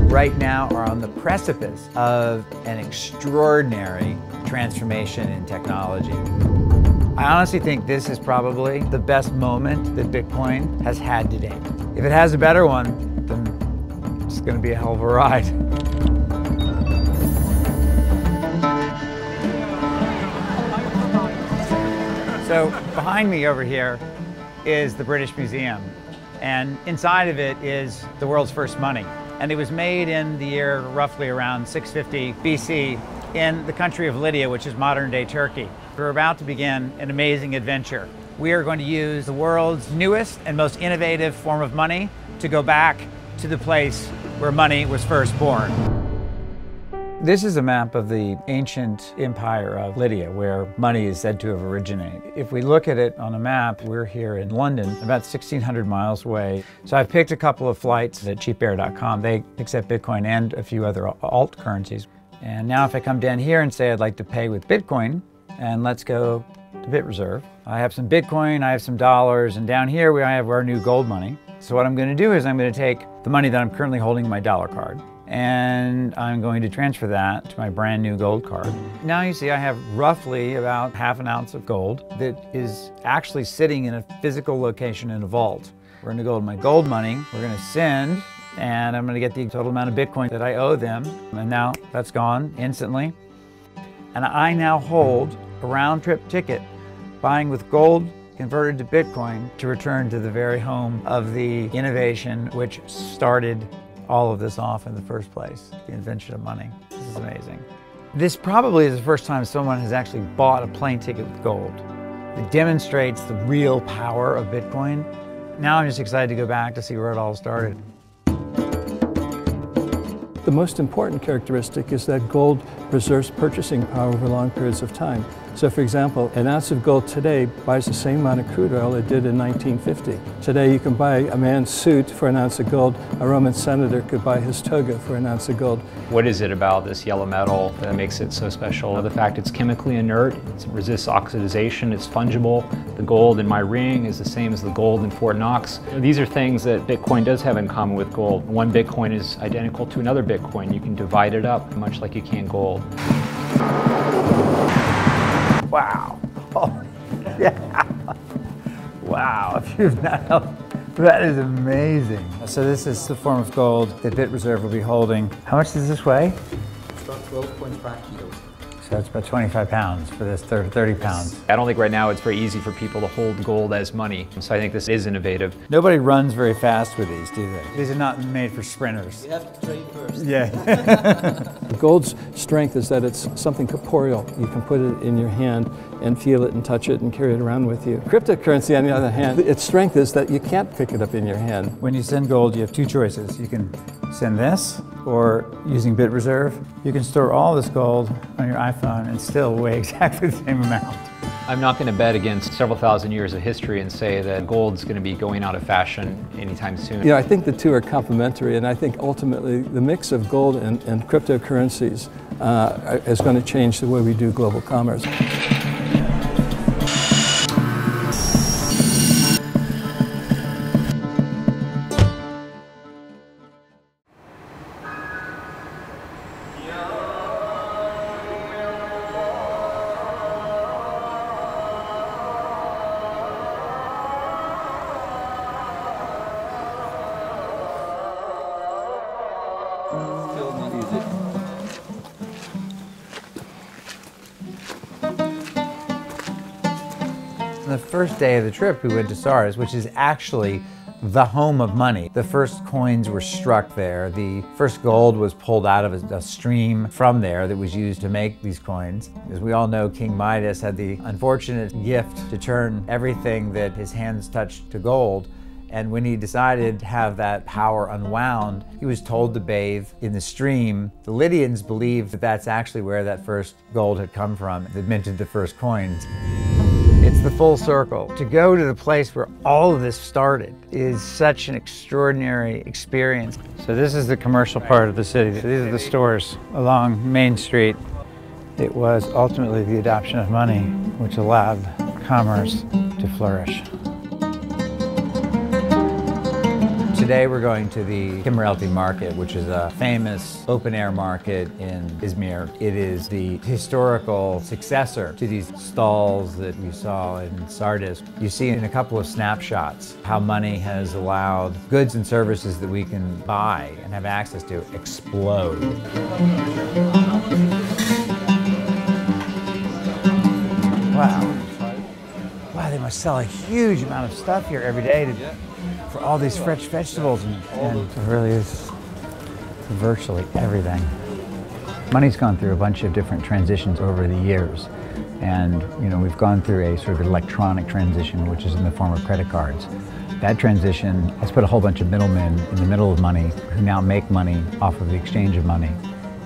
right now are on the precipice of an extraordinary transformation in technology. I honestly think this is probably the best moment that Bitcoin has had to date. If it has a better one, then it's going to be a hell of a ride. So behind me over here is the British Museum, and inside of it is the world's first money. And it was made in the year roughly around 650 BC in the country of Lydia, which is modern-day Turkey. We're about to begin an amazing adventure. We are going to use the world's newest and most innovative form of money to go back to the place where money was first born. This is a map of the ancient empire of Lydia, where money is said to have originated. If we look at it on a map, we're here in London, about 1,600 miles away. So I've picked a couple of flights at cheapair.com. They accept Bitcoin and a few other alt currencies. And now if I come down here and say I'd like to pay with Bitcoin, and let's go to BitReserve. I have some Bitcoin, I have some dollars, and down here I have our new gold money. So what I'm going to do is I'm going to take the money that I'm currently holding in my dollar card, and I'm going to transfer that to my brand new gold card. Now you see I have roughly about ½ an ounce of gold that is actually sitting in a physical location in a vault. We're going to go to my gold money, we're going to send, and I'm going to get the total amount of Bitcoin that I owe them. And now that's gone instantly. And I now hold a round-trip ticket buying with gold converted to Bitcoin to return to the very home of the innovation which started all of this off in the first place, the invention of money. This is amazing. This probably is the first time someone has actually bought a plane ticket with gold. It demonstrates the real power of Bitcoin. Now I'm just excited to go back to see where it all started. The most important characteristic is that gold preserves purchasing power over long periods of time. So for example, an ounce of gold today buys the same amount of crude oil it did in 1950. Today you can buy a man's suit for an ounce of gold. A Roman senator could buy his toga for an ounce of gold. What is it about this yellow metal that makes it so special? The fact it's chemically inert, it resists oxidization, it's fungible. The gold in my ring is the same as the gold in Fort Knox. These are things that Bitcoin does have in common with gold. One Bitcoin is identical to another Bitcoin. You can divide it up much like you can gold. Wow. Oh, yeah. Wow. If you've not, that is amazing. So this is the form of gold that BitReserve will be holding. How much does this weigh? It's about 12.5 kilos. So it's about 25 pounds for this, 30 pounds. I don't think right now it's very easy for people to hold gold as money. So I think this is innovative. Nobody runs very fast with these, do they? These are not made for sprinters. You have to train first. Yeah. Gold's strength is that it's something corporeal. You can put it in your hand and feel it and touch it and carry it around with you. Cryptocurrency, on the other hand, its strength is that you can't pick it up in your hand. When you send gold, you have two choices. You can send this, or using BitReserve, you can store all this gold on your iPhone and still weigh exactly the same amount. I'm not going to bet against several thousand years of history and say that gold's going to be going out of fashion anytime soon. You know, I think the two are complementary, and I think ultimately the mix of gold and cryptocurrencies is going to change the way we do global commerce. The first day of the trip, we went to Sars, which is actually the home of money. The first coins were struck there. The first gold was pulled out of a stream from there that was used to make these coins. As we all know, King Midas had the unfortunate gift to turn everything that his hands touched to gold. And when he decided to have that power unwound, he was told to bathe in the stream. The Lydians believed that that's actually where that first gold had come from, that minted the first coins. It's the full circle. To go to the place where all of this started is such an extraordinary experience. So this is the commercial part of the city. These are the stores along Main Street. It was ultimately the adoption of money which allowed commerce to flourish. To today we're going to the Kimirelti Market, which is a famous open-air market in Izmir. It is the historical successor to these stalls that you saw in Sardis. You see in a couple of snapshots how money has allowed goods and services that we can buy and have access to explode. Wow. Wow, they must sell a huge amount of stuff here every day for all these fresh vegetables, and it really is virtually everything. Money's gone through a bunch of different transitions over the years, and we've gone through a sort of electronic transition, which is in the form of credit cards. That transition has put a whole bunch of middlemen in the middle of money who now make money off of the exchange of money.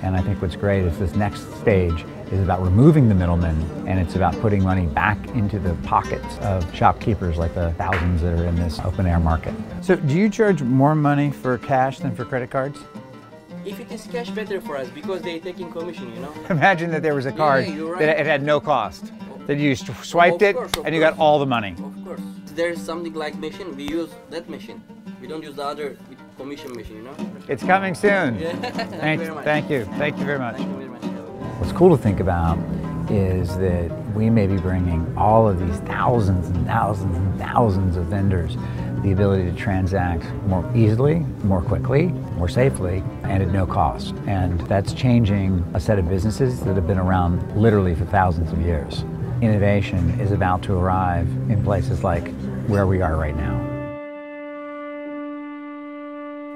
And I think what's great is this next stage is about removing the middlemen, and it's about putting money back into the pockets of shopkeepers like the thousands that are in this open-air market. So do you charge more money for cash than for credit cards? If it is cash, better for us because they're taking commission, Imagine that there was a card right. that it had no cost, that you swiped it and you got all the money. Of course. There's something like machine, we use that machine. We don't use the other commission machine, It's coming soon. Yeah. Thank you very much. Thank you very much. Thank you very much. What's cool to think about is that we may be bringing all of these thousands and thousands and thousands of vendors the ability to transact more easily, more quickly, more safely, and at no cost. And that's changing a set of businesses that have been around literally for thousands of years. Innovation is about to arrive in places like where we are right now.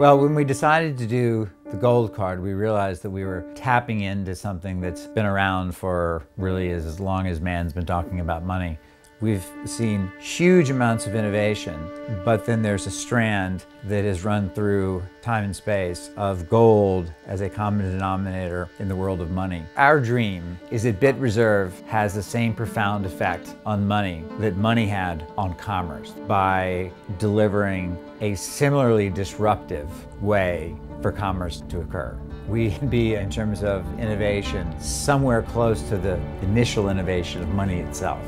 Well, when we decided to do the gold card, we realized that we were tapping into something that's been around for really as long as man's been talking about money. We've seen huge amounts of innovation, but then there's a strand that has run through time and space of gold as a common denominator in the world of money. Our dream is that BitReserve has the same profound effect on money that money had on commerce by delivering a similarly disruptive way for commerce to occur. We can be, in terms of innovation, somewhere close to the initial innovation of money itself.